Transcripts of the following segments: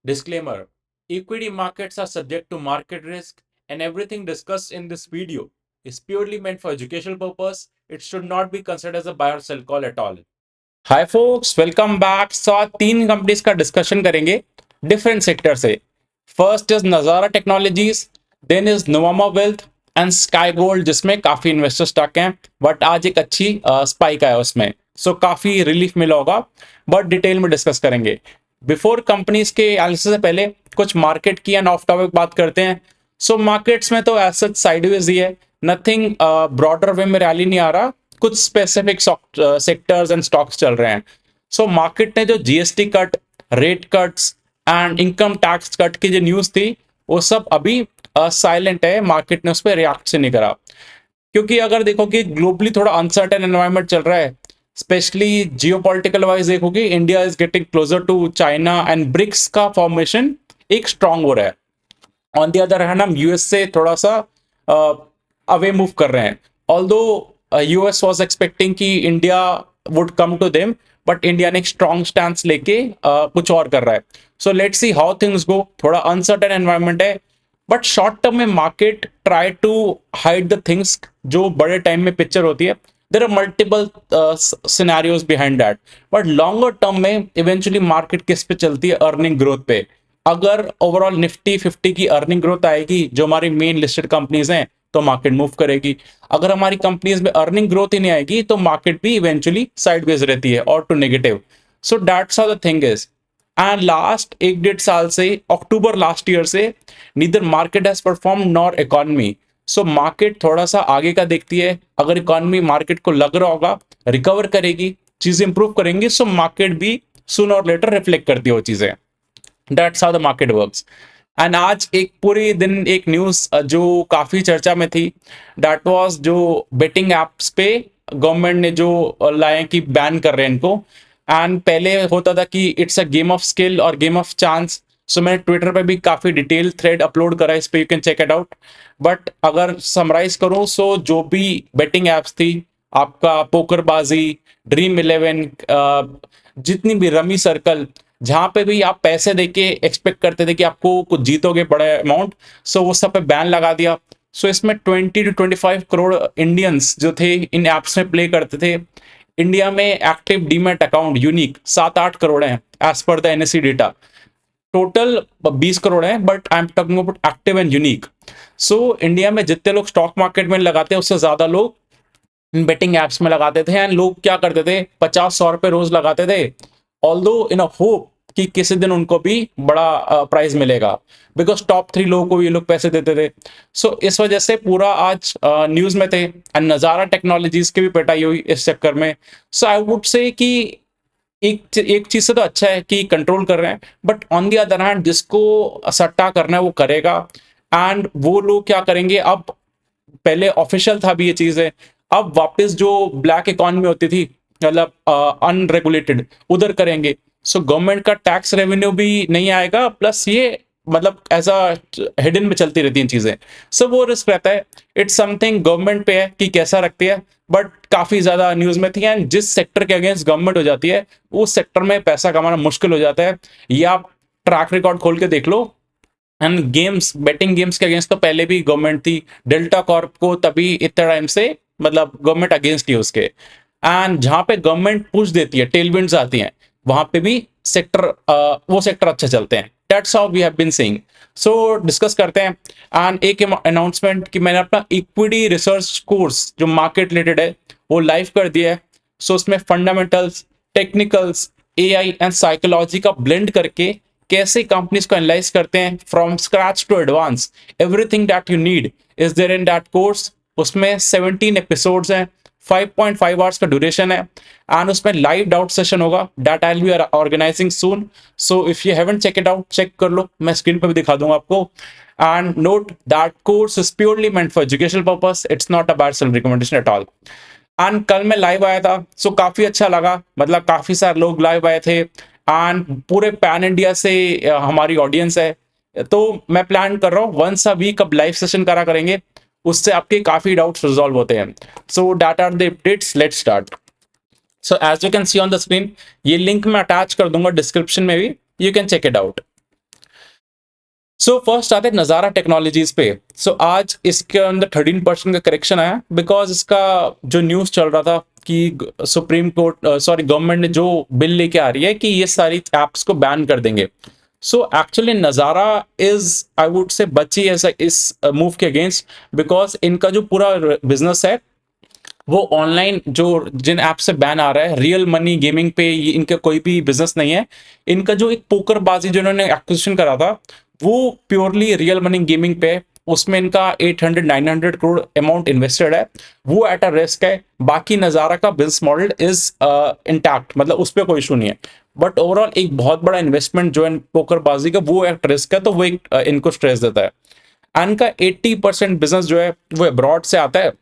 Disclaimer: Equity markets are subject to market risk, and everything discussed in this video is purely meant for educational purpose. It should not be considered as a buy or sell call at all. Hi folks, welcome back. So आज तीन companies का discussion करेंगे different sector से। First is Nazara Technologies, then is Nuvama Wealth and Sky Gold, जिसमें काफी investor stock हैं but आज एक अच्छी स्पाइक आया उसमें, सो काफी रिलीफ मिला होगा, बट डिटेल में डिस्कस करेंगे। बिफोर कंपनीज के एनालिसिस से पहले कुछ मार्केट की एंड ऑफ टॉपिक बात करते हैं। सो मार्केट्स में तो एज सच साइडवेज ही है, नथिंग ब्रॉडर वे में रैली नहीं आ रहा, कुछ स्पेसिफिक सेक्टर्स एंड स्टॉक्स चल रहे हैं। सो मार्केट ने जो GST cut, rate cuts and income tax cut की जो न्यूज थी वो सब अभी साइलेंट है, मार्केट ने उस पर रिएक्ट से नहीं करा। क्योंकि अगर देखो कि ग्लोबली थोड़ा अनसर्टेन एनवायरनमेंट चल रहा है, स्पेशली जियोपॉलिटिकल वाइज देखो कि India is getting closer to China and BRICS का फॉर्मेशन एक स्ट्रांग हो रहा है। ऑन दी अदर हैंड हम यूएस से थोड़ा सा अवे मूव कर रहे हैं। ऑल्दो यूएस वाज एक्सपेक्टिंग कि India would come to them, but India ने एक स्ट्रॉन्ग स्टैंड लेके कुछ और कर रहा है। So let's see how things go. थोड़ा अनसर्टेन एनवायरनमेंट है, बट शॉर्ट टर्म में market try to hide the things जो बड़े टाइम में पिक्चर होती है। There are multiple scenarios behind that, but longer term में इवेंचुअली मार्केट किस पे चलती है? अर्निंग ग्रोथ पे। अगर ओवरऑल निफ्टी 50 की अर्निंग ग्रोथ आएगी, जो हमारी मेन लिस्टेड कंपनीज हैं, तो मार्केट मूव करेगी। अगर हमारी कंपनीज में अर्निंग ग्रोथ ही नहीं आएगी तो मार्केट भी इवेंचुअली साइडवेज रहती है और to negative. So that's how the thing is. And last एक डेढ़ साल से, अक्टूबर लास्ट ईयर से, neither market has perform nor economy. So market थोड़ा सा आगे का देखती है। अगर इकोनॉमी मार्केट को लग रहा होगा रिकवर करेगी, चीजें इंप्रूव करेंगी, सो मार्केट भी सून और लेटर रिफ्लेक्ट करती है वो चीजें। That's how the market works. And आज एक पूरे दिन एक न्यूज जो काफी चर्चा में थी, दैट वाज जो बेटिंग एप्स पे गवर्नमेंट ने जो लाए कि बैन कर रहे हैं इनको। एंड पहले होता था कि it's a game of skill और गेम ऑफ चांस। सो मैंने ट्विटर पे भी काफी डिटेल थ्रेड अपलोड करा है, इस पे you can check it out. But अगर समराइज करूं, सो जो भी बेटिंग एप्स थी, आपका पोकरबाजी, ड्रीम इलेवन, जितनी भी रमी सर्कल, जहां पे भी आप पैसे देके एक्सपेक्ट करते थे कि आपको कुछ जीतोगे बड़ा अमाउंट, सो वो सब पे बैन लगा दिया। सो इसमें 20 to 25 करोड़ इंडियंस जो थे इन एप्स में प्ले करते थे। इंडिया में active demat account unique 7-8 crore हैं as per the NSC data. Total 20 crore है, but I am talking about active and unique. So India में जितने लोग स्टॉक मार्केट में लगाते हैं उससे ज्यादा लोग इन बेटिंग एप्स में लगाते थे। एंड लोग क्या करते थे, 50-100 रुपए रोज लगाते थे, ऑल्दो इन अ होप कि किसी दिन उनको भी बड़ा प्राइज मिलेगा, बिकॉज टॉप 3 लोगों को ये लोग पैसे देते थे। सो इस वजह से पूरा आज न्यूज में थे। एंड नजारा टेक्नोलॉजीज की भी पिटाई हुई इस चक्कर में। सो आई वुड से कि एक चीज से तो अच्छा है कि कंट्रोल कर रहे हैं, but on the other hand जिसको सट्टा करना है वो करेगा। एंड वो लोग क्या करेंगे अब, पहले ऑफिशियल था भी ये चीज है, अब वापस जो ब्लैक इकोनॉमी होती थी, मतलब अनरेगुलेटेड, उधर करेंगे। सो गवर्नमेंट का टैक्स रेवेन्यू भी नहीं आएगा, प्लस ये मतलब एज अ हिडन में चलती रहती हैं चीजें। सो वो रिस्क रहता है। इट्स समथिंग गवर्नमेंट पे है कि कैसा रखती है, बट काफी ज्यादा न्यूज में थी। एंड जिस सेक्टर के अगेंस्ट गवर्नमेंट हो जाती है उस सेक्टर में पैसा कमाना मुश्किल हो जाता है। ये आप ट्रैक रिकॉर्ड खोल के देख लो। एंड गेम्स, बेटिंग गेम्स के अगेंस्ट तो पहले भी गवर्नमेंट थी। डेल्टा कॉर्प को तभी इतने टाइम से मतलब गवर्नमेंट अगेंस्ट ही उसके। एंड जहां पे गवर्नमेंट पुश देती है, टेलविंड्स आती हैं, वहां पे भी सेक्टर वो सेक्टर अच्छे चलते हैं। That's how we have been seeing. So discuss करते हैं। एंड एक अनाउंसमेंट कि मैंने अपना इक्विटी रिसर्च कोर्स जो मार्केट रिलेटेड है वो लाइव कर दिया है। सो उसमें fundamentals, technicals, AI and psychology का ब्लेंड करके कैसे कंपनीज को एनालाइज करते हैं from scratch to advance, everything that you need is there in that course. उसमें 17 एपिसोड्स हैं, 5.5 आवर्स का ड्यूरेशन है। एंड उसमें लाइव डाउट सेशन होगा that I will be organising soon. So if you haven't check it out, check कर लो, मैं screen पर भी दिखा दूंगा आपको। And note that course is purely meant for educational purpose, it's not a bad self recommendation at all. And कल मैं लाइव आया था, सो काफी अच्छा लगा, मतलब काफी सारे लोग लाइव आए थे। एंड पूरे पैन इंडिया से हमारी ऑडियंस है। तो मैं प्लान कर रहा हूँ वंस अ वीक अब लाइव सेशन करा करेंगे, उससे आपके काफी डाउट्स रिजॉल्व होते हैं। So that are the updates, let's start. So as you can see on the screen, ये लिंक मैं अटैच कर दूंगा डिस्क्रिप्शन में भी, you can check it out. So first आते हैं नज़ारा टेक्नोलॉजीज पे। आज इसके अंदर 13% का करेक्शन आया बिकॉज इसका जो न्यूज़ चल रहा था कि सुप्रीम कोर्ट सॉरी गवर्नमेंट ने जो बिल लेके आ रही है कि ये सारी एप्स को बैन कर देंगे। एक्चुअली नज़ारा इज आई वुड से बची ऐसा इस मूव के अगेंस्ट, बिकॉज इनका जो पूरा बिजनेस है वो ऑनलाइन, जो जिन ऐप से बैन आ रहा है रियल मनी गेमिंग पे ये इनका कोई भी बिजनेस नहीं है। इनका जो एक पोकरबाजी जो इन्होंने एक्विजिशन करा था वो प्योरली रियल मनी गेमिंग पे है। उसमें इनका 800-900 करोड़ अमाउंट इन्वेस्टेड है, वो एट अ रिस्क है। बाकी नज़ारा का बिजनेस मॉडल इज इंटैक्ट, मतलब उस पर कोई इशू नहीं है। बट ओवरऑल एक बहुत बड़ा इन्वेस्टमेंट जो है पोकरबाजी का वो एट रिस्क है, तो वो एक इनको स्ट्रेस देता है। एंड इनका 80% बिजनेस जो है वो अब्रॉड से आता है,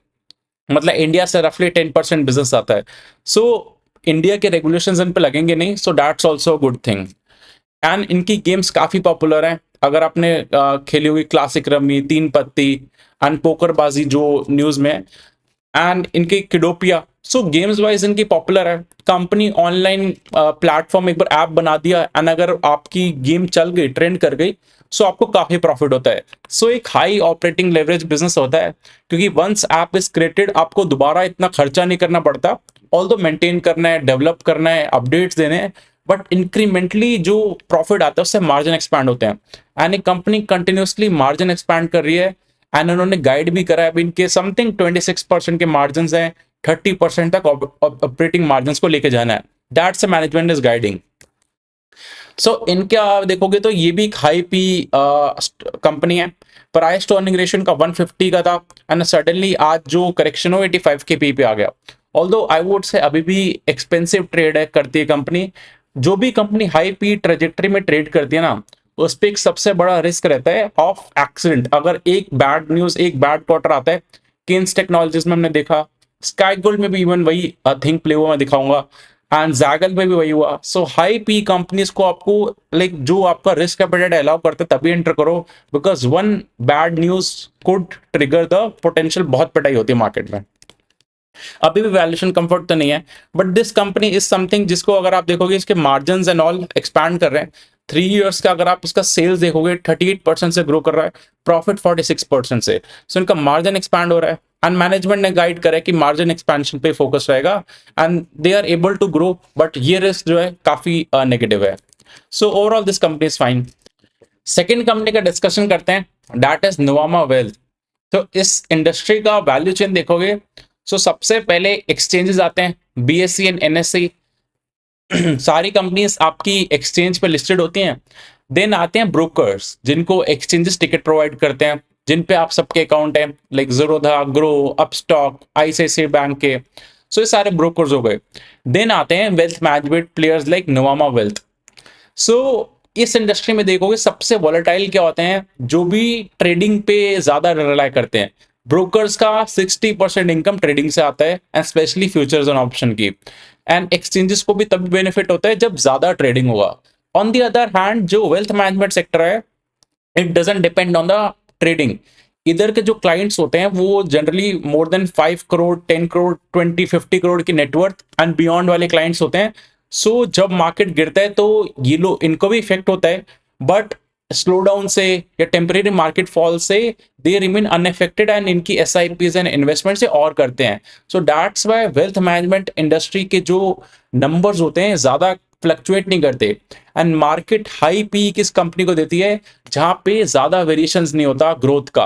मतलब इंडिया से रफली 10% बिजनेस आता है। सो इंडिया के रेगुलेशंस इन पे लगेंगे नहीं, so that's also good thing. And इनकी गेम्स काफी पॉपुलर हैं। अगर आपने खेली हुई क्लासिक रमी, तीन पत्ती एंड पोकरबाजी जो न्यूज में, एंड इनकी किडोपिया, सो गेम्स वाइज इनकी पॉपुलर है। कंपनी ऑनलाइन प्लेटफॉर्म एक बार ऐप बना दिया एंड अगर आपकी गेम चल गई, ट्रेंड कर गई, सो आपको काफी प्रॉफिट होता है। एक हाई ऑपरेटिंग लेवरेज बिजनेस होता है, क्योंकि वंस ऐप इज क्रिएटेड आपको दोबारा इतना खर्चा नहीं करना पड़ता। ऑल दो मेंटेन करना है, डेवलप करना है, अपडेट्स देने हैं, बट इंक्रीमेंटली जो प्रॉफिट आता है उससे मार्जिन एक्सपैंड होते हैं। एंड एक कंपनी कंटिन्यूसली मार्जिन एक्सपैंड कर रही है एंड उन्होंने गाइड भी करा है अभी इनके समथिंग 26% के मार्जिन हैं, 30% तक ऑपरेटिंग मार्जिन को लेके जाना है। That's management is guiding. इनके आप देखोगे तो ये भी एक हाई पी कंपनी है। प्राइस टू अर्निंग रेशियो का 150 का था एंड सडनली आज जो करेक्शन हो 85 के पी पे आ गया। ऑल्दो आई वुड से अभी भी एक्सपेंसिव ट्रेड है करती है कंपनी। जो भी कंपनी हाई पी ट्रेजेक्टरी में ट्रेड करती है ना, उस पर एक सबसे बड़ा रिस्क रहता है ऑफ एक्सीडेंट। अगर एक बैड न्यूज, एक बैड क्वार्टर आता है, केन्स टेक्नोलॉजीज में हमने देखा, स्काई गोल्ड में भी इवन वही थिंक प्ले हुआ मैं दिखाऊंगा, एंड जैगल में भी वही हुआ। हाई पी कंपनीज को आपको लाइक जो आपका रिस्क एपेटाइट अलाउ करते तभी एंटर करो, because one bad news could trigger the potential बहुत पिटाई होती है मार्केट में। अभी भी वैल्यूएशन कंफर्ट तो नहीं है, but this company is something जिसको अगर आप देखोगे इसके मार्जिन एंड ऑल एक्सपैंड कर रहे हैं। 3 इयर्स का अगर आप इसका सेल्स देखोगे 38% से ग्रो कर रहा है, प्रॉफिट 46% से। इनका मार्जिन एक्सपैंड हो रहा है एंड मैनेजमेंट ने गाइड करा है कि मार्जिन एक्सपेंशन पे फोकस रहेगा and they are able to grow, but ये रिस्क जो है काफी नेगेटिव है। Overall this company is fine. Second company का डिस्कशन करते हैं, दैट इज नोवामा वेल्थ। इस इंडस्ट्री का वैल्यू चेन देखोगे, सबसे पहले एक्सचेंजेस आते हैं, बीएससी एंड एनएससी। सारी कंपनीज आपकी एक्सचेंज पे लिस्टेड होती हैं। देन आते हैं ब्रोकर्स, जिनको एक्सचेंजेस टिकट प्रोवाइड करते हैं, जिन पे आप सबके अकाउंट हैं, like Zerodha, Groww, Upstox, ICICI bank के। ये सारे ब्रोकर्स हो गए। देन आते हैं wealth management players like Nuvama wealth. So इस इंडस्ट्री में देखोगे सबसे वॉलेटाइल क्या होते हैं, जो भी ट्रेडिंग पे ज्यादा रिलाई करते हैं। ब्रोकर्स का 60% इनकम ट्रेडिंग से आता है and specially futures and option की। एंड एक्सचेंजेस को भी तभी बेनिफिट होता है जब ज्यादा ट्रेडिंग होगा। ऑन द अदर हैंड जो वेल्थ मैनेजमेंट सेक्टर है, it doesn't depend on the trading. इधर के जो क्लाइंट्स होते हैं वो generally more than 5 crore, 10 crore, 20-50 crore की नेटवर्थ एंड बियॉन्ड वाले क्लाइंट्स होते हैं। जब मार्केट गिरता है तो ये लोग, इनको भी इफेक्ट होता है, बट स्लो डाउन से या टेम्परेरी मार्केट फॉल से दे रिमेन अनअफेक्टेड एंड इनकी S I Ps and investment से और करते हैं। That's why wealth management industry के जो नंबर्स होते हैं ज्यादा फ्लक्चुएट नहीं करते। एंड मार्केट हाई पी किस कंपनी को देती है, जहां पे ज्यादा वेरिएशंस नहीं होता ग्रोथ का।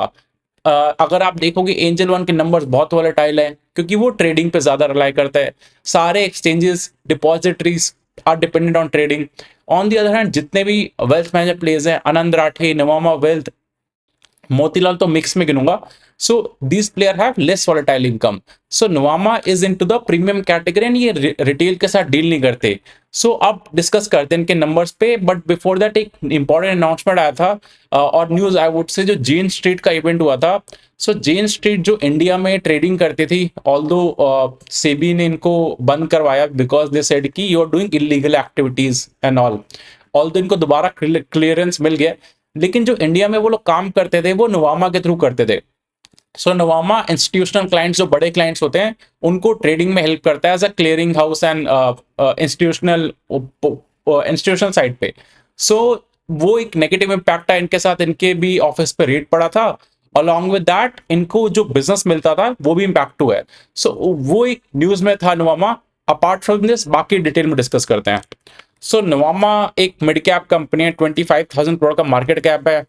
अगर आप देखोगे एंजल वन के नंबर्स बहुत वॉलेटाइल है, क्योंकि वो ट्रेडिंग पे ज्यादा रिलाई करता है। सारे exchanges, depositories are dependent on trading. On the other hand जितने भी वेल्थ मैनेजर प्लेयर्स हैं, आनंद राठे, नवामा वेल्थ, मोतीलाल तो मिक्स में गिनूंगा, so this player have less volatile income. Nuvama is into the premium category and ये रिटेल के साथ डील नहीं करते। अब डिस्कस करते हैं इनके नंबर्स पे, बट बिफोर दैट एक इंपॉर्टेंट अनाउंसमेंट आया था और न्यूज आई वुड से, जो जेन स्ट्रीट का इवेंट हुआ था। जेन स्ट्रीट जो इंडिया में ट्रेडिंग करती थी, ऑल्दो सेबी ने इनको बंद करवाया बिकॉज दे सेड कि you are doing illegal activities and all. Although इनको दोबारा क्लियरेंस मिल गया, लेकिन जो इंडिया में वो लोग काम करते थे वो नोवामा के थ्रू करते थे। नोवामा इंस्टीट्यूशनल क्लाइंट्स, जो बड़े क्लाइंट्स होते हैं, उनको ट्रेडिंग में हेल्प करता है as a clearing house and institutional side पे। वो एक नेगेटिव इम्पैक्ट है इनके साथ, इनके भी ऑफिस पे रेड पड़ा था, अलॉन्ग विद दैट इनको जो बिजनेस मिलता था वो भी इम्पैक्ट हुआ है। सो वो एक न्यूज में था नवामा। अपार्ट फ्रॉम दिस बाकी डिटेल में डिस्कस करते हैं। सो नवामा एक मिड कैप कंपनी है, 25,000 करोड़ का मार्केट कैप है।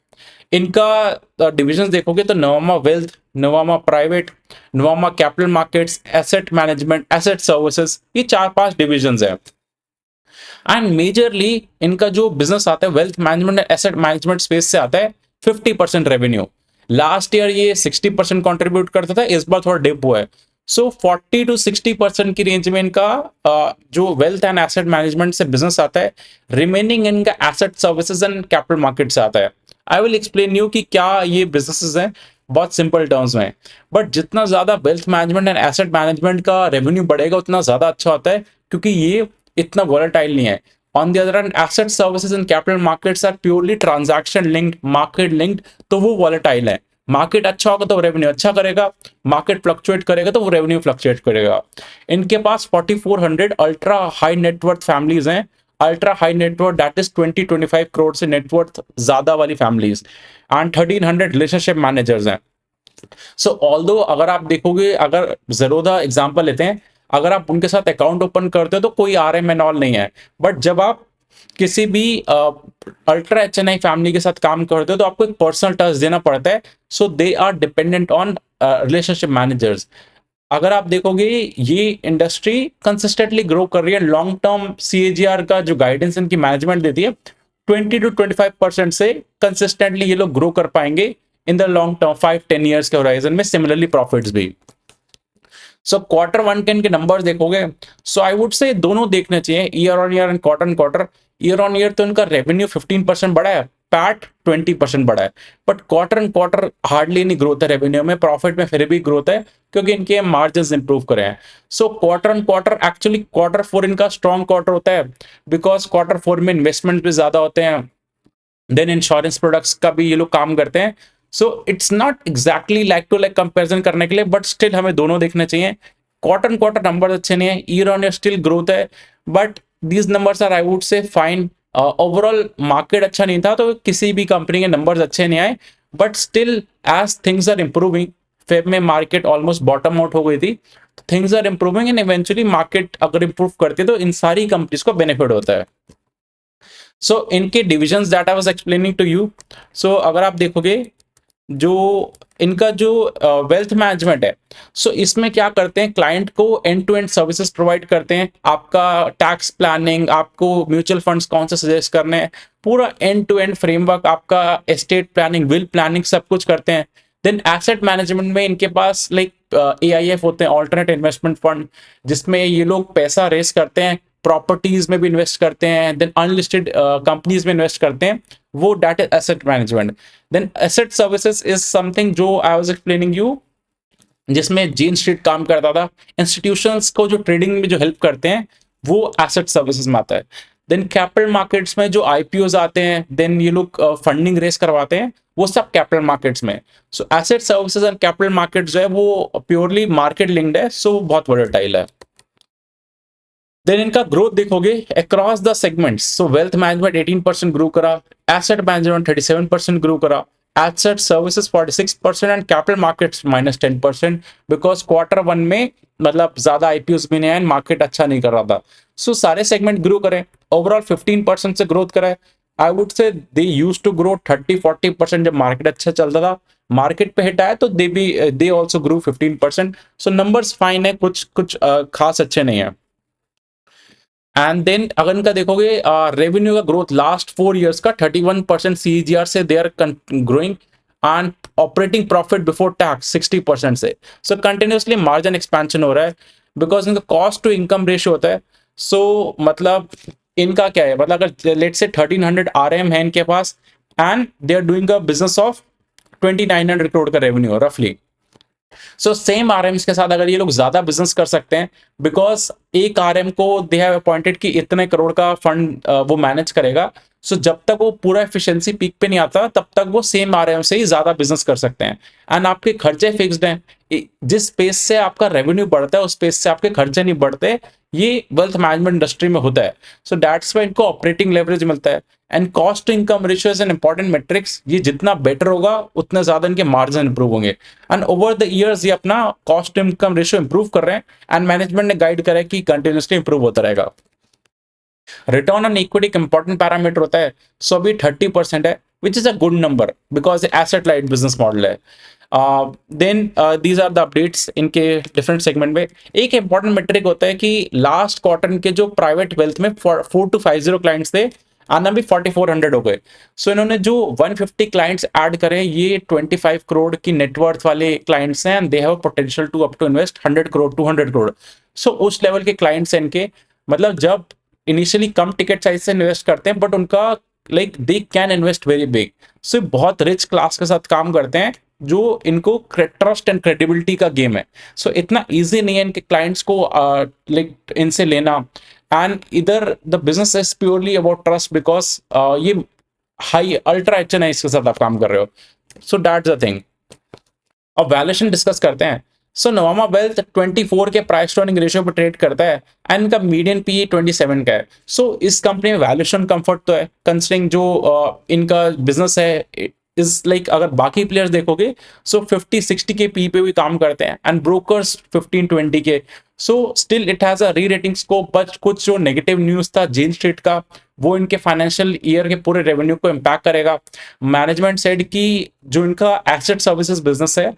इनका डिविजन देखोगे तो Nuvama wealth, Nuvama private, Nuvama capital markets, asset management, asset services, ये 4-5 डिविजन है। एंड मेजरली इनका जो बिजनेस आता है wealth management and asset management space से आता है। 50% रेवेन्यू, लास्ट ईयर ये 60% कंट्रीब्यूट करता था, इस बार थोड़ा डिप हुआ है। सो 40 to 60% की रेंज में इनका जो वेल्थ एंड एसेट मैनेजमेंट से बिजनेस आता है। रिमेनिंग इनका asset services and capital market से आता है। आई विल एक्सप्लेन यू कि क्या ये बिजनेसेस हैं बहुत सिंपल टर्म्स में। बट जितना ज्यादा wealth management and asset management का रेवेन्यू बढ़ेगा उतना ज्यादा अच्छा होता है, क्योंकि ये इतना वॉलेटाइल नहीं है। On the other hand asset services and capital markets are purely transaction linked, market linked, तो वो वॉलेटाइल है। मार्केट अच्छा होगा तो रेवेन्यू अच्छा करेगा, मार्केट फ्लक्चुएट करेगा तो वो रेवेन्यू फ्लक्चुएट करेगा। इनके पास 4400 अल्ट्रा हाई नेटवर्थ फैमिलीज हैं। Ultra high net worth that is 20-25 crore से नेटवर्थ ज्यादा वाली फैमिलीज, एंड 1300 रिलेशनशिप मैनेजर्स हैं। सो ऑल्दो अगर आप देखोगे, अगर ज़ेरोधा एग्जांपल लेते हैं, अगर आप उनके साथ अकाउंट ओपन करते हो तो कोई आरएम एंड ऑल नहीं है। बट जब आप किसी भी अल्ट्रा एचएनआई फैमिली के साथ काम करते हो तो आपको एक पर्सनल टच देना पड़ता है। So they are dependent on relationship managers. अगर आप देखोगे ये इंडस्ट्री कंसिस्टेंटली ग्रो कर रही है। लॉन्ग टर्म सीएजीआर का जो गाइडेंस इनकी मैनेजमेंट देती है 20 to 25% से कंसिस्टेंटली ये लोग ग्रो कर पाएंगे इन द लॉन्ग टर्म 5-10 ईयर्स के होराइजन में। सिमिलरली प्रॉफिट्स भी। सो क्वार्टर वन के इनके नंबर्स देखोगे, सो आई वुड से दोनों देखने चाहिए, year on year and quarter. Year on year तो इनका रेवेन्यू 15% बढ़ा है, पैट 20% बढ़ा है। But quarter and quarter hardly नहीं ग्रोथ है रेवेन्यू में, प्रॉफिट में फिर भी ग्रोथ है, क्योंकि इनके मार्जिन इंप्रूव करे हैं। So quarter and quarter, actually quarter four इनका स्ट्रॉन्ग क्वार्टर होता है, बिकॉज क्वार्टर फोर में इन्वेस्टमेंट भी ज्यादा होते हैं। देन इंश्योरेंस प्रोडक्ट्स का भी ये लोग काम करते हैं। So it's not exactly like to like comparison करने के लिए, बट स्टिल हमें दोनों देखने चाहिए। क्वार्टर क्वार्टर नंबर अच्छे नहीं है, year on year still growth है, but these numbers are I would say fine. Overall market अच्छा नहीं था तो किसी भी कंपनी के नंबर्स अच्छे नहीं आए, but still as things are improving, Feb में मार्केट ऑलमोस्ट बॉटम आउट हो गई थी, things are improving and eventually market अगर इंप्रूव करती है तो इन सारी कंपनीज को बेनिफिट होता है। सो इनके divisions that I was explaining to you. So अगर आप देखोगे जो इनका जो वेल्थ मैनेजमेंट है, सो इसमें क्या करते हैं, क्लाइंट को end to end services provide करते हैं। आपका टैक्स प्लानिंग, आपको म्यूचुअल फंड्स कौन से सजेस्ट करने हैं, पूरा एंड टू एंड फ्रेमवर्क, आपका एस्टेट प्लानिंग, विल प्लानिंग, सब कुछ करते हैं। देन एसेट मैनेजमेंट में इनके पास लाइक AIF होते हैं, ऑल्टरनेट इन्वेस्टमेंट फंड, जिसमें ये लोग पैसा रेस करते हैं, प्रॉपर्टीज में भी इन्वेस्ट करते हैं, देन अनलिस्टेड कंपनीज में इन्वेस्ट करते हैं, वो that is asset management. Then asset services is something जो आई वाज एक्सप्लेनिंग यू, जिसमें जेन स्ट्रीट काम करता था। इंस्टीट्यूशंस को जो ट्रेडिंग में जो हेल्प करते हैं वो एसेट सर्विसेज में आता है। देन कैपिटल मार्केट्स में जो IPOs आते हैं, देन ये लोग फंडिंग रेस करवाते हैं, वो सब कैपिटल मार्केट्स में। So asset services and capital markets जो है वो प्योरली मार्केट लिंक्ड है, सो बहुत वोलेटाइल है। देन इनका ग्रोथ देखोगे across the segments, so wealth management 18% grow करा, एसेट मैनेजमेंट 37% ग्रो करा, asset services 46% and capital markets -10%, because quarter one में मतलब ज्यादा IPOs भी नहीं आए, मार्केट अच्छा नहीं कर रहा था। सो सारे सेगमेंट ग्रो करें, ओवरऑल 15% से ग्रोथ करा है। आई वुड से दे यूज टू ग्रो 30-40% जब मार्केट अच्छा चलता था, मार्केट पे हिट आया तो they also grow 15%। So numbers fine है, कुछ कुछ खास अच्छे नहीं है। एंड देन अगर इनका देखोगे रेवेन्यू का ग्रोथ लास्ट 4 इयर्स का 31% CAGR से they are growing, and operating profit before tax 60% से। सो कंटिन्यूसली मार्जिन एक्सपेंशन हो रहा है, बिकॉज इनका कॉस्ट टू इनकम रेशियो होता है। सो मतलब इनका क्या है, मतलब अगर लेट से 1300 RM है इनके पास, and they are doing a business of 2900 crore का रेवेन्यू रफली। सो सेम RMs के साथ अगर ये लोग ज्यादा बिजनेस कर सकते हैं, बिकॉज एक RM को दे हैव अपॉइंटेड कि इतने करोड़ का फंड वो मैनेज करेगा, सो जब तक वो पूरा एफिशिएंसी पीक पे नहीं आता तब तक वो सेम आरएम से ही ज्यादा बिजनेस कर सकते हैं। एंड आपके खर्चे फिक्स्ड हैं, जिस पेस से आपका रेवेन्यू बढ़ता है उस पेस से आपके खर्चे नहीं बढ़ते। ये वेल्थ मैनेजमेंट इंडस्ट्री में होता है। सो दैट्स वाई इनको ऑपरेटिंग लेवरेज मिलता है। And cost to income ratio is an important metrics, ये जितना बेटर होगा उतने ज्यादा इनके मार्जिन इंप्रूव होंगे। एंड ओवर द ईयर्स ये अपना cost to income ratio improve कर रहे हैं एंड मैनेजमेंट ने गाइड करा है कि कंटिन्यूसली इंप्रूव होता रहेगा। रिटर्न ऑन इक्विटी एक इंपॉर्टेंट पैरामीटर होता है, सो अभी 30% है, which is a good number because asset light business model है। Then these are the updates इनके डिफरेंट सेगमेंट में। एक इंपॉर्टेंट मेट्रिक होता है कि लास्ट क्वार्टर के जो प्राइवेट वेल्थ में 4250 क्लाइंट्स थे, आना भी 4400 हो गए। सो इन्होंने जो 150 क्लाइंट्स ऐड करे, ये 25 करोड़ की नेटवर्थ वाले क्लाइंट्स हैं and they have potential to up to invest 100 crore 200 crore. So उस लेवल के क्लाइंट्स हैं इनके। मतलब जब इनिशियली कम टिकट साइज से इन्वेस्ट करते हैं बट उनका like they can invest very big. So बहुत रिच क्लास के साथ काम करते हैं जो इनको ट्रस्ट एंड क्रेडिबिलिटी का गेम है। सो इतना इजी नहीं है इनके क्लाइंट्स को लाइक इनसे लेना। एंड इधर the business is purely about trust because ये हाई अल्ट्रा एच एन आई के साथ आप काम कर रहे हो। So that's the thing. अब वैल्यूएशन डिस्कस करते हैं। सो नवामा वेल्थ 24 के प्राइस टू अर्निंग रेशियो पर ट्रेड करता है एंड इनका मीडियन पी 27 का है। सो इस कंपनी में वैल्यूएशन कंफर्ट तो है कंसिडरिंग जो इनका बिजनेस है इज लाइक अगर बाकी प्लेयर्स देखोगे सो 50-60 के पी पे भी काम करते हैं एंड ब्रोकर्स 15-20 के। So still it has a री रेटिंग स्कोप, बट कुछ जो नेगेटिव न्यूज था जेन स्ट्रीट का वो इनके फाइनेंशियल ईयर के पूरे रेवेन्यू को इम्पैक्ट करेगा। मैनेजमेंट सेड कि जो इनका एसेट सर्विसेज बिजनेस है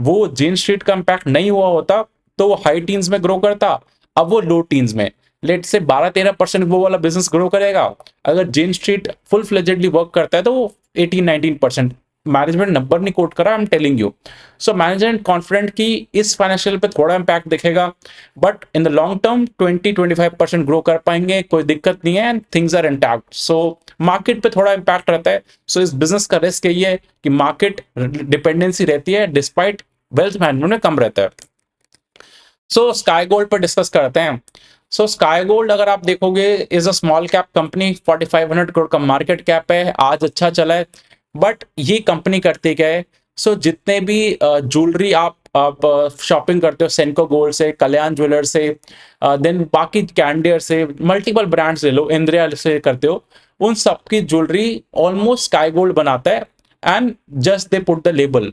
वो जेन स्ट्रीट का इम्पैक्ट नहीं हुआ होता तो वो हाई टीन्स में ग्रो करता, अब वो लो टीन्स में लेट से 12-13% वो वाला बिजनेस ग्रो करेगा। अगर जेन स्ट्रीट फुल फ्लेजेडली वर्क करता है तो वो 18-19%। मैनेजमेंट नंबर नहीं कोट करा, I am telling you. So management confident कि इस फाइनेंशियल पे थोड़ा इंपैक्ट दिखेगा but in the long term 20-25% grow कर पाएंगे, कोई दिक्कत नहीं है and things are intact. So market पे थोड़ा इंपैक्ट रहता है। सो इस बिजनेस का रिस्क यही है कि मार्केट डिपेंडेंसी रहती है डिस्पाइट वेल्थ मैनेजमेंट में कम रहता है। सो स्काई गोल्ड पर डिस्कस करते हैं। सो स्काई गोल्ड अगर आप देखोगे is a small cap company, 4500 crore का मार्केट कैप है, आज अच्छा चला है। बट ये कंपनी करती क्या है, सो जितने भी ज्वेलरी आप शॉपिंग करते हो सेंको गोल्ड से, कल्याण ज्वेलर से, देन बाकी कैंडियर से, मल्टीपल ब्रांड्स ले लो, इंद्रिया से करते हो, उन सबकी ज्वेलरी ऑलमोस्ट स्काई गोल्ड बनाता है and just they put the label.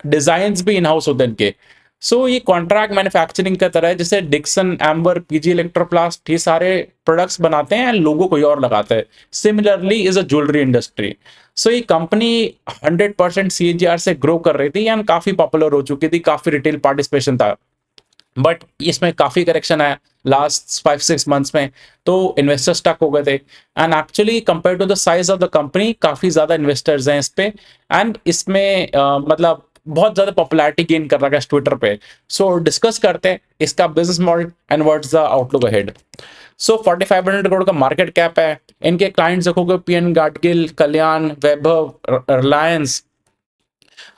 Design भी इन हाउस होते हैं इनके। सो ये कॉन्ट्रैक्ट मैन्युफैक्चरिंग का तरह है, जैसे डिक्सन, एम्बर, पीजी इलेक्ट्रोप्लास्ट, ये सारे प्रोडक्ट्स बनाते हैं लोगो कोई और लगाता है। Similarly is a jewellery industry. So ये कंपनी 100% CAGR से ग्रो कर रही थी एंड काफी पॉपुलर हो चुकी थी, काफी रिटेल पार्टिसिपेशन था। बट इसमें काफी करेक्शन आया लास्ट 5-6 मंथ्स में, तो इन्वेस्टर स्टक हो गए थे। And actually compare to the size of the company काफी ज्यादा इन्वेस्टर्स हैं इस पे एंड इसमें मतलब बहुत ज्यादा पॉपुलैरिटी गेन कर रहा है ट्विटर पे। सो डिस्कस करते हैं इसका business model and what's the outlook ahead. So 4500 crore का मार्केट कैप है। इनके क्लाइंट्स देखोगे PN Gadgil, Kalyan, Vaibhav, Reliance,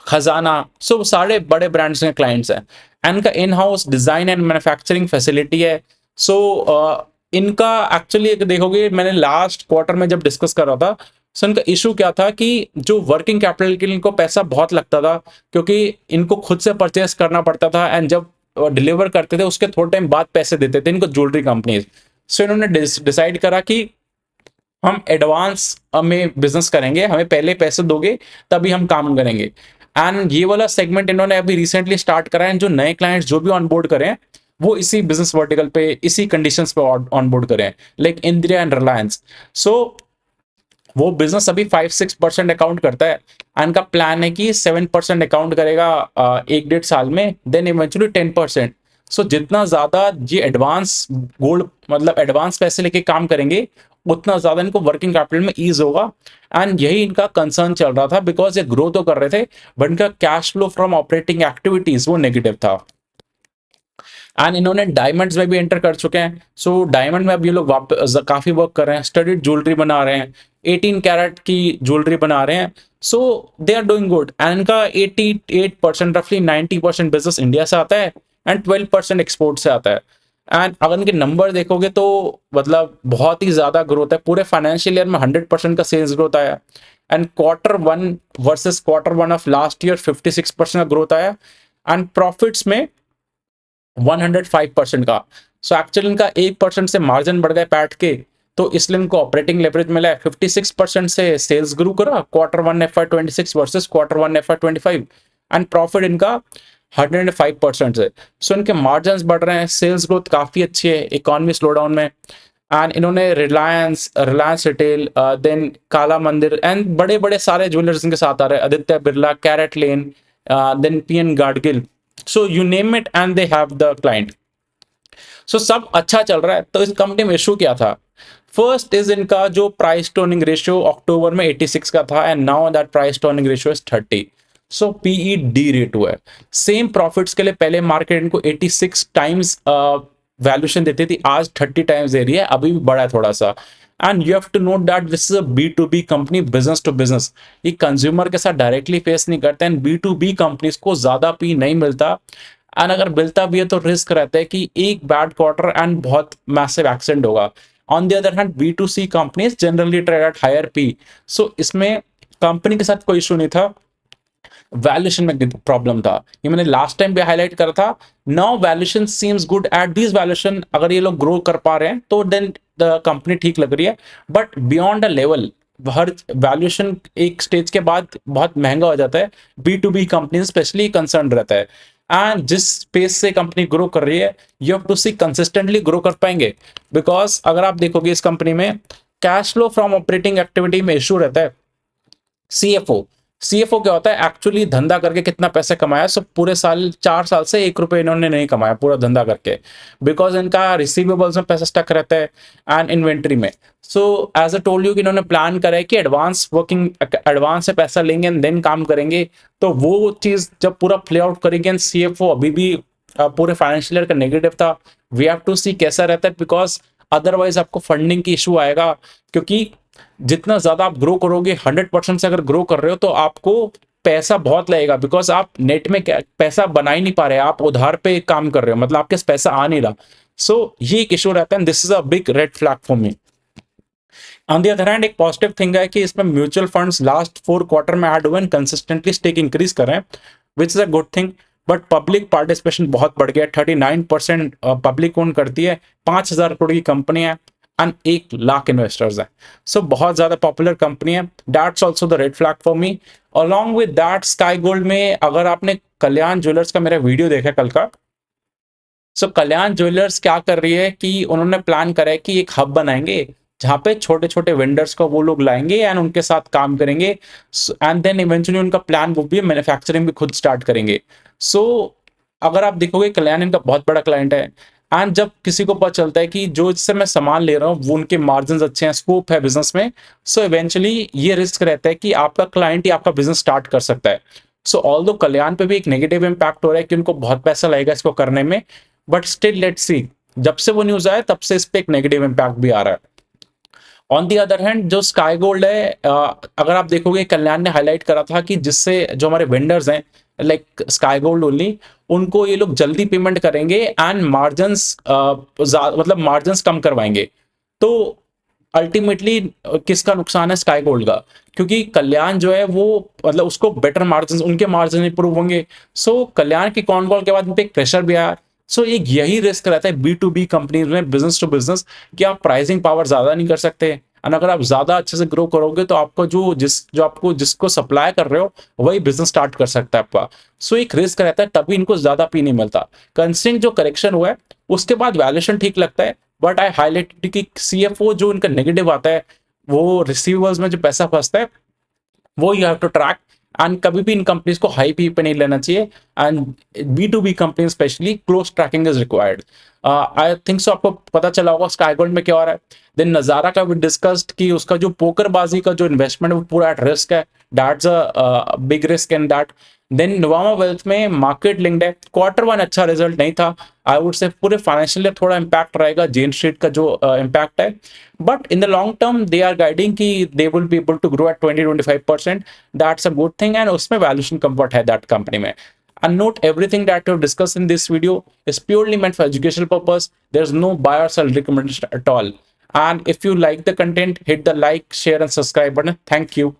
Khazana, so सारे बड़े ब्रांड्स के क्लाइंट्स हैं। इनका in house design and manufacturing facility है। सो इनका एक्चुअली देखोगे मैंने लास्ट क्वार्टर में जब डिस्कस कर रहा था, सो इनका इशू क्या था कि जो वर्किंग कैपिटल के लिए इनको पैसा बहुत लगता था क्योंकि इनको खुद से परचेस करना पड़ता था एंड जब डिलीवर करते थे उसके थोड़े टाइम बाद पैसे देते थे इनको ज्वेलरी कंपनीज। सो इन्होंने डिसाइड करा कि हम एडवांस में बिजनेस करेंगे, हमें पहले पैसे दोगे तभी हम काम करेंगे। एंड ये वाला सेगमेंट इन्होंने अभी रिसेंटली स्टार्ट करा है। जो नए क्लाइंट्स जो भी ऑनबोर्ड करें वो इसी बिजनेस वर्टिकल पे, इसी कंडीशंस पे ऑनबोर्ड करें, लाइक इंडिया एंड रिलायंस। सो वो बिजनेस अभी 5-6% अकाउंट करता है एंड का प्लान है कि 7% अकाउंट करेगा 1-1.5 साल में, देन इवेंचुअली 10%। सो जितना ज्यादा ये एडवांस गोल्ड मतलब एडवांस पैसे लेके काम करेंगे उतना ज्यादा इनको वर्किंग कैपिटल में ईज होगा। एंड यही इनका कंसर्न चल रहा था बिकॉज ये ग्रो तो कर रहे थे बट इनका cash flow from operating activities वो नेगेटिव था। एंड इन्होंने डायमंड्स में भी एंटर कर चुके हैं। सो डायमंड में अब ये लोग काफी वर्क कर रहे हैं, स्टडीड ज्वेलरी बना रहे हैं, 18 कैरेट की ज्वेलरी बना रहे हैं। So they are doing good and इनका 88% रफली 90% बिजनेस इंडिया से आता है एंड 12% एक्सपोर्ट से आता है। एंड अगर इनके नंबर देखोगे तो मतलब बहुत ही ज्यादा ग्रोथ है, पूरे फाइनेंशियल ईयर में 100% का सेल्स ग्रोथ आया। And quarter one versus quarter one of last year 56% का ग्रोथ आया। एंड प्रॉफिट्स में 105% का। सो एक्चुअली इनका 1% से मार्जिन बढ़ गए पैट के, तो इसलिए इनको ऑपरेटिंग लेवरेज मिला है। 56% से सेल्स ग्रो करा quarter one FY26 versus quarter one FY25। And profit इनका 105% से। सो इनके मार्जिन बढ़ रहे हैं, सेल्स ग्रोथ काफी अच्छी है इकोनॉमी स्लो डाउन में। एंड इन्होंने रिलायंस रिलायंस रिटेल, देन काला मंदिर एंड बड़े बड़े सारे ज्वेलर्स इनके साथ आ रहे हैं, Aditya Birla, Carat Lane, then PN Gadgil. So you name it and they have the client. So सब अच्छा चल रहा है। तो इस कंपनी में इशू क्या था? फर्स्ट इज इनका जो price to earning ratio October में 86 का था, and now that price to earning ratio is 30। So PE derating है। सेम प्रॉफिट्स के लिए पहले मार्केट इनको 86 टाइम्स वैल्यूएशन देती थी, आज 30 टाइम्स दे रही है, अभी भी बढ़ा है थोड़ा सा। And you have to note that this is a B2B company, business to business. ये कंज्यूमर के साथ डायरेक्टली फेस नहीं करते हैं। B2B कंपनीज को ज्यादा पी नहीं मिलता, एंड अगर मिलता भी है तो रिस्क रहता है कि एक बैड क्वार्टर एंड बहुत मैसिव एक्सीडेंट होगा। On the other hand B2C companies generally trade at higher P. So इसमें कंपनी के साथ कोई इशू नहीं था, वैल्यूएशन में प्रॉब्लम था। ये मैंने लास्ट टाइम भी हाईलाइट करा था। Now valuation seems good at this valuation, अगर ये लोग ग्रो कर पा रहे हैं तो देन द कंपनी ठीक लग रही है। But beyond a level, her valuation एक स्टेज के बाद बहुत महंगा हो जाता है। B2B कंपनी स्पेशली कंसर्न रहता है। एंड जिस स्पेस से कंपनी ग्रो कर रही है, you have to see consistently grow कर पाएंगे। बिकॉज अगर आप देखोगे इस कंपनी में cash flow from operating activity में इशू रहता है। सीएफओ सीएफओ क्या होता है? एक्चुअली धंधा करके कितना पैसा कमाया, सो पूरे साल 4 साल से 1 रुपए इन्होंने नहीं कमाया पूरा धंधा करके, बिकॉज इनका रिसीवेबल्स में पैसा स्टक रहता है एंड इन्वेंट्री में। So as I told you कि इन्होंने प्लान करा है कि एडवांस से पैसा लेंगे एंड देन काम करेंगे। तो वो चीज जब पूरा प्ले आउट करेंगे, एंड सीएफओ अभी भी पूरे फाइनेंशियल ईयर का नेगेटिव था। वी हैव टू सी कैसा रहता है, बिकॉज अदरवाइज आपको फंडिंग की इशू आएगा। क्योंकि जितना ज्यादा आप ग्रो करोगे, 100% से अगर ग्रो कर रहे हो तो आपको पैसा बहुत लगेगा, बिकॉज आप नेट में पैसा बना ही नहीं पा रहे, आप उधार पे काम कर रहे हो, मतलब आपके पास पैसा आ नहीं रहा। सो ये एक इशू रहता है, this is a big red flag for me. On the other hand एक पॉजिटिव थिंग है कि इसमें म्यूचुअल फंड्स लास्ट 4 क्वार्टर में ऐड हुए, कंसिस्टेंटली स्टेक इंक्रीज कर रहे हैं, विच is a good thing. But public participation बहुत बढ़ गया, 39% पब्लिक ओन करती है, 5,000 करोड़ की कंपनी है एंड 1 लाख इन्वेस्टर्स है। सो बहुत ज्यादा पॉपुलर कंपनी है, that's also the red flag for me. Along with that sky gold में अगर आपने कल्याण ज्वेलर्स का मेरा वीडियो देखा कल का, सो कल्याण ज्वेलर्स क्या कर रही है कि उन्होंने प्लान करा है कि एक हब बनाएंगे जहाँ पे छोटे छोटे वेंडर्स को वो लोग लाएंगे एंड उनके साथ काम करेंगे, एंड देन इवेंचुअली उनका प्लान वो भी मैन्युफैक्चरिंग भी खुद स्टार्ट करेंगे। सो अगर आप देखोगे कल्याण इनका बहुत बड़ा क्लाइंट है। एंड जब किसी को पता चलता है कि जो जिससे मैं सामान ले रहा हूँ वो उनके मार्जिन अच्छे हैं, स्कोप है बिजनेस में, सो इवेंचुअली ये रिस्क रहता है कि आपका क्लाइंट ही आपका बिजनेस स्टार्ट कर सकता है। सो ऑल्दो कल्याण पे भी एक नेगेटिव इंपैक्ट हो रहा है कि उनको बहुत पैसा लगेगा इसको करने में, बट स्टिल लेट्स सी। जब से वो न्यूज आया तब से इस पे एक नेगेटिव इंपैक्ट भी आ रहा है। ऑन दी अदर हैंड जो स्काई गोल्ड है, अगर आप देखोगे कल्याण ने हाईलाइट करा था कि जिससे जो हमारे वेंडर्स हैं लाइक स्काई गोल्ड ओनली, उनको ये लोग जल्दी पेमेंट करेंगे एंड मार्जिन्स मतलब मार्जिन्स कम करवाएंगे। तो अल्टीमेटली किसका नुकसान है? स्काई गोल्ड का, क्योंकि कल्याण जो है वो मतलब उसको बेटर मार्जिन, उनके मार्जिन इंप्रूव होंगे। सो कल्याण की कॉन कॉल के बाद उन पे एक प्रेशर भी आया। सो एक यही रिस्क रहता है B2B कंपनीज में, बिजनेस टू बिजनेस, कि आप प्राइसिंग पावर ज्यादा नहीं कर सकते, और अगर आप ज्यादा अच्छे से ग्रो करोगे तो आपको जो आपको जिसको सप्लाई कर रहे हो वही बिजनेस स्टार्ट कर सकता है आपका। सो एक रिस्क रहता है, तभी इनको ज्यादा पी नहीं मिलता। कंसिडरिंग जो करेक्शन हुआ है उसके बाद वैल्यूएशन ठीक लगता है, बट आई हाईलाइट कि CFO जो इनका नेगेटिव आता है, वो रिसीवर्स में जो पैसा फंसता है वो you have to track. And कभी भी इन कंपनीज को हाई पी पे नहीं लेना चाहिए, and B2B company specially close tracking is required. I think so आपको पता चला होगा स्काई गोल्ड में क्या हो रहा है। देन नजारा का भी डिस्कस्ड कि उसका जो पोकरबाजी का जो इन्वेस्टमेंट है वो पूरा एट रिस्क है, that's a big risk in that. Then Nuvama Wealth में मार्केट लिंक्ड है, क्वार्टर वन अच्छा रिजल्ट नहीं था, आई वुड से पूरे फाइनेंशियल ईयर थोड़ा इंपैक्ट रहेगा जेन स्ट्रीट का जो इंपैक्ट है। But in the long term they are guiding कि they will be able to grow at 20-25%, that's a good thing, and उसमें वैल्यूएशन कंफर्ट है दैट कंपनी में। And note, everything that we have discussed in this video is purely meant for educational purpose. There's no buy or sell recommendation at all. And if you like the content, hit the like, share, and subscribe button. Thank you.